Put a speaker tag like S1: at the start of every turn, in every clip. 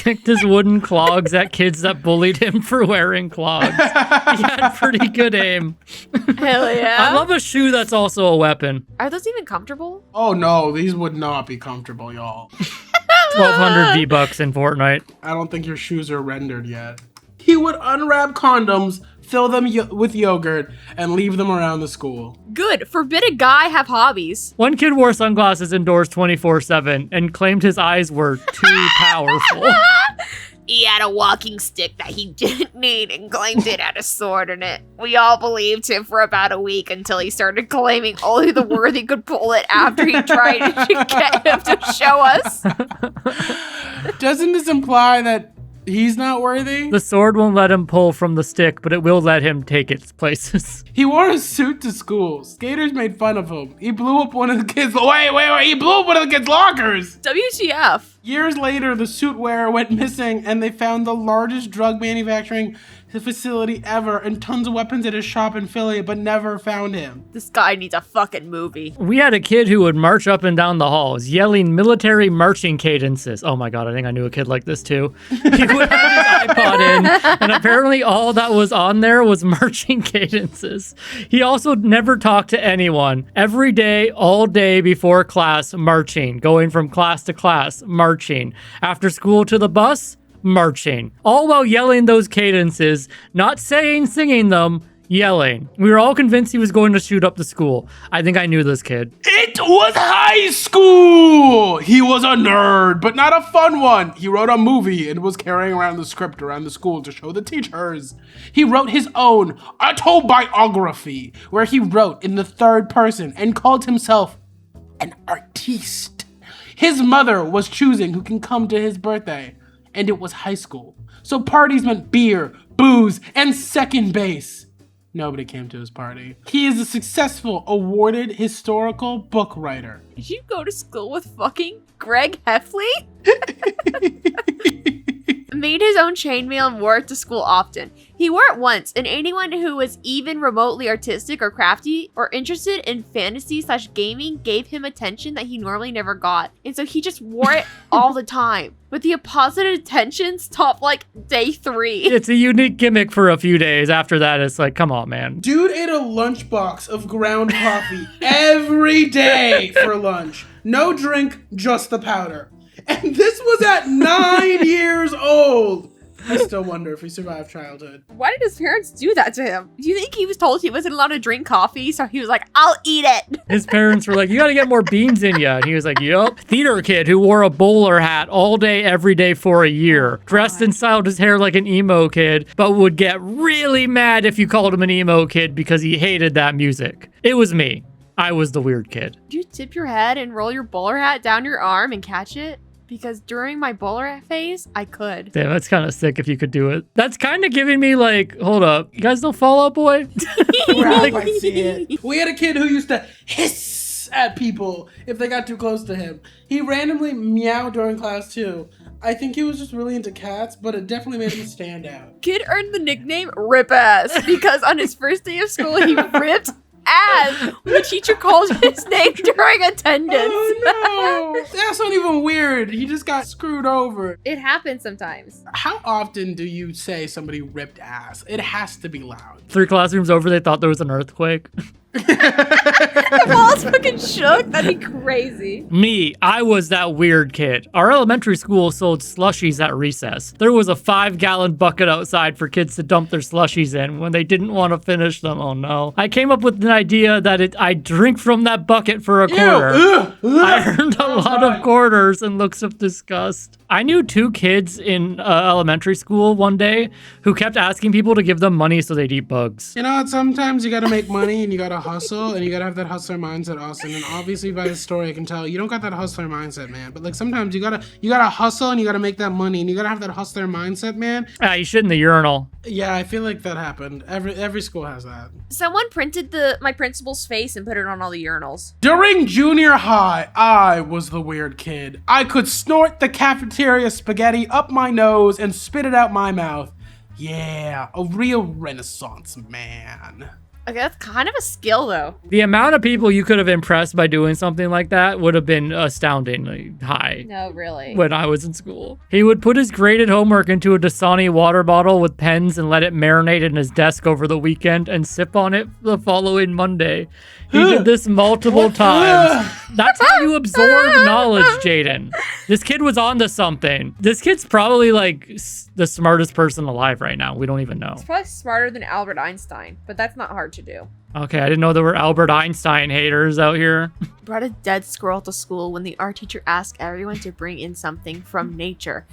S1: kicked his wooden clogs at kids that bullied him for wearing clogs. He had pretty good aim.
S2: Hell yeah.
S1: I love a shoe that's also a weapon.
S2: Are those even comfortable?
S3: Oh no, these would not be comfortable, y'all.
S1: 1,200 V-Bucks in Fortnite.
S3: I don't think your shoes are rendered yet. He would unwrap condoms, fill them with yogurt, and leave them around the school.
S2: Good. Forbid a guy have hobbies.
S1: One kid wore sunglasses indoors 24/7 and claimed his eyes were too powerful.
S2: He had a walking stick that he didn't need and claimed it had a sword in it. We all believed him for about a week until he started claiming only the worthy could pull it after he tried to get him to show us.
S3: Doesn't this imply that he's not worthy?
S1: The sword won't let him pull from the stick, but it will let him take its places.
S3: He wore a suit to school. Skaters made fun of him. He blew up one of the kids' he blew up one of the kids' lockers.
S2: WTF?
S3: Years later, the suit wearer went missing and they found the largest drug manufacturing facility ever and tons of weapons at his shop in Philly, but never found him.
S2: This guy needs a fucking movie.
S1: We had a kid who would march up and down the halls, yelling military marching cadences. Oh my God, I think I knew a kid like this too. He would have his iPod in, and apparently all that was on there was marching cadences. He also never talked to anyone. Every day, all day before class, marching. Going from class to class, marching. After school to the bus, marching. All while yelling those cadences, not singing them, yelling. We were all convinced he was going to shoot up the school. I think I knew this kid.
S3: It was high school! He was a nerd, but not a fun one. He wrote a movie and was carrying around the script around the school to show the teachers. He wrote his own autobiography, where he wrote in the third person and called himself an artiste. His mother was choosing who can come to his birthday, and it was high school. So parties meant beer, booze, and second base. Nobody came to his party. He is a successful, awarded historical book writer.
S2: Did you go to school with fucking Greg Heffley? Made his own chainmail and wore it to school often. He wore it once, and anyone who was even remotely artistic or crafty or interested in fantasy/gaming gave him attention that he normally never got. And so he just wore it all the time. But the opposite attention stopped like day 3.
S1: It's a unique gimmick for a few days. After that, it's like, come on, man.
S3: Dude ate a lunchbox of ground coffee every day for lunch. No drink, just the powder. And this was at 9 years old. I still wonder if he survived childhood.
S2: Why did his parents do that to him? Do you think he was told he wasn't allowed to drink coffee, so he was like, I'll eat it?
S1: His parents were like, you gotta get more beans in you. And he was like, yup. Theater kid who wore a bowler hat all day, every day for a year. Dressed and styled his hair like an emo kid, but would get really mad if you called him an emo kid because he hated that music. It was me. I was the weird kid.
S2: Did you tip your head and roll your bowler hat down your arm and catch it? Because during my bowler phase, I could.
S1: Damn, that's kind of sick if you could do it. That's kind of giving me like, hold up. You guys know Fall Out Boy?
S3: I see it. We had a kid who used to hiss at people if they got too close to him. He randomly meowed during class too. I think he was just really into cats, but it definitely made him stand out.
S2: Kid earned the nickname Rip Ass because on his first day of school, he ripped ass when the teacher called his name during attendance.
S3: Oh no! That's not even weird. He just got screwed over.
S2: It happens sometimes.
S3: How often do you say somebody ripped ass? It has to be loud.
S1: 3 classrooms over, they thought there was an earthquake.
S2: The walls fucking shook. That'd be crazy.
S1: Me, I was that weird kid. Our elementary school sold slushies at recess. There was a 5-gallon bucket outside for kids to dump their slushies in when they didn't want to finish them. Oh no. I came up with an idea that I'd drink from that bucket for a quarter. I earned a lot of quarters and looks of disgust. I knew 2 kids in elementary school one day who kept asking people to give them money so they'd eat bugs.
S3: You know, sometimes you gotta make money and you gotta hustle and you gotta have that hustler mindset, Austin. And obviously by the story I can tell you don't got that hustler mindset, man. But like sometimes you gotta hustle and you gotta make that money and you gotta have that hustler mindset, man.
S1: You shit in the urinal.
S3: Yeah, I feel like that happened. Every school has that.
S2: Someone printed my principal's face and put it on all the urinals.
S3: During junior high, I was the weird kid. I could snort the cafeteria spaghetti up my nose and spit it out my mouth. Yeah, a real Renaissance man.
S2: Okay, that's kind of a skill, though.
S1: The amount of people you could have impressed by doing something like that would have been astoundingly high.
S2: No, really.
S1: When I was in school, he would put his graded homework into a Dasani water bottle with pens and let it marinate in his desk over the weekend and sip on it the following Monday. He did this multiple times. That's how you absorb knowledge, Jayden. This kid was onto something. This kid's probably like the smartest person alive right now. We don't even know.
S2: He's probably smarter than Albert Einstein, but that's not hard to do.
S1: Okay, I didn't know there were Albert Einstein haters out here.
S2: Brought a dead squirrel to school when the art teacher asked everyone to bring in something from nature.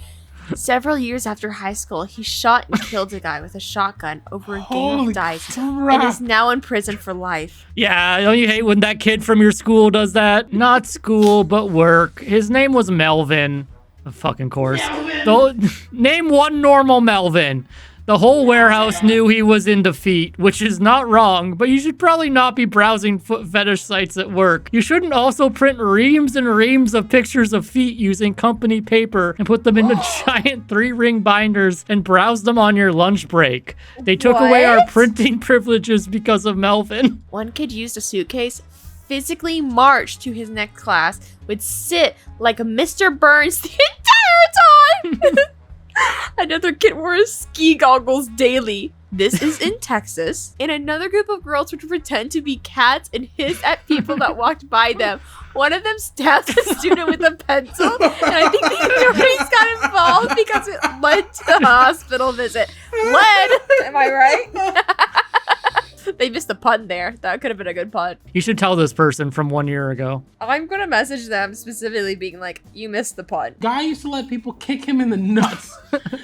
S2: Several years after high school, he shot and killed a guy with a shotgun over a game
S3: Holy
S2: of dice
S3: crap.
S2: and is now in prison for life.
S1: Yeah, don't you hate when that kid from your school does that? Not school, but work. His name was Melvin. Of fucking course. Name one normal Melvin. The whole warehouse knew he was in defeat, which is not wrong, but you should probably not be browsing foot fetish sites at work. You shouldn't also print reams and reams of pictures of feet using company paper and put them into giant 3-ring binders and browse them on your lunch break. They took away our
S2: What?
S1: printing privileges because of Melvin.
S2: One kid used a suitcase, physically marched to his next class, would sit like a Mr. Burns the entire time. Another kid wore his ski goggles daily. This is in Texas. And another group of girls would pretend to be cats and hiss at people that walked by them. One of them stabbed a student with a pencil, and I think the authorities got involved because it led to a hospital visit. Led, am I right? They missed a pun there. That could have been a good pun.
S1: You should tell this person from 1 year ago.
S2: I'm gonna message them specifically being like, you missed the pun.
S3: Guy used to let people kick him in the nuts.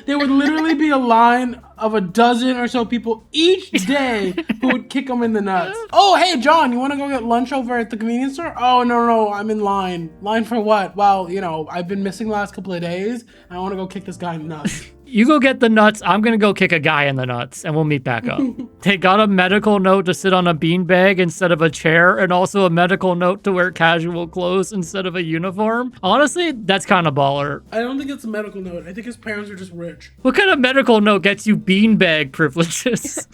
S3: There would literally be a line of a dozen or so people each day who would kick him in the nuts. Oh, hey, John, you want to go get lunch over at the convenience store? Oh, no, I'm in line. Line for what? Well, I've been missing the last couple of days. I want to go kick this guy in the nuts.
S1: You go get the nuts. I'm going to go kick a guy in the nuts and we'll meet back up. They got a medical note to sit on a beanbag instead of a chair and also a medical note to wear casual clothes instead of a uniform. Honestly, that's kind of baller.
S3: I don't think it's a medical note. I think his parents are just rich.
S1: What kind of medical note gets you beanbag privileges?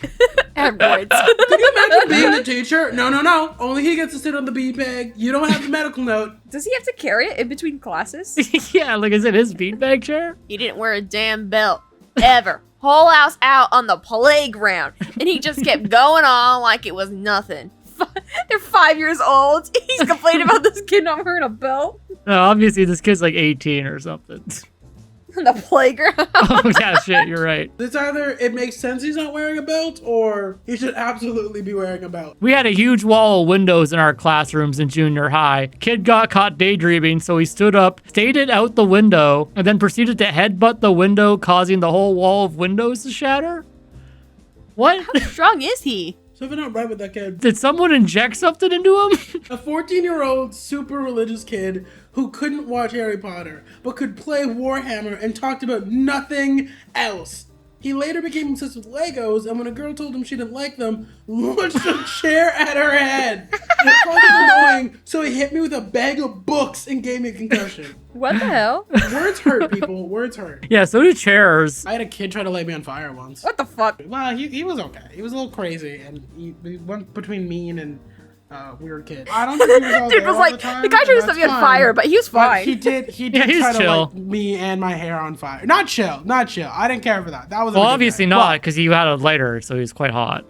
S2: Hemorrhoids.
S3: Can you imagine being the teacher? No. Only he gets to sit on the beanbag. You don't have the medical note.
S2: Does he have to carry it in between classes?
S1: Yeah, like is it his beanbag chair?
S2: He didn't wear a damn belt. Ever. Whole house out on the playground. And he just kept going on like it was nothing. They're 5 years old. He's complaining about this kid not wearing a belt.
S1: No, obviously this kid's like 18 or something.
S2: On the playground.
S1: Oh yeah, shit, you're right.
S3: It's either it makes sense he's not wearing a belt or he should absolutely be wearing a belt.
S1: We had a huge wall of windows in our classrooms in junior high. Kid got caught daydreaming, so he stood up, stated out the window, and then proceeded to headbutt the window, causing the whole wall of windows to shatter. What?
S2: How strong is he?
S3: Something not right with that kid.
S1: Did someone inject something into him?
S3: A 14-year-old super religious kid who couldn't watch Harry Potter, but could play Warhammer and talked about nothing else. He later became obsessed with Legos, and when a girl told him she didn't like them, launched a chair at her head. I called him annoying, so he hit me with a bag of books and gave me a concussion.
S2: What the hell?
S3: Words hurt, people. Words hurt.
S1: Yeah, so do chairs.
S3: I had a kid try to light me on fire once.
S2: What the fuck?
S3: Well, he was okay. He was a little crazy, and he went between mean and weird kid. I don't think he was all
S2: Dude
S3: there
S2: was
S3: all
S2: like,
S3: the time,
S2: the guy
S3: but
S2: tried to set
S3: that's
S2: me on
S3: fine.
S2: fire, but he was
S3: But
S2: fine.
S3: he did
S1: Yeah, he's
S3: try to
S1: chill.
S3: light me and my hair on fire. Not chill. I didn't care for that. That was a
S1: Well,
S3: good
S1: obviously
S3: day.
S1: not, because he had a lighter, so he was quite hot.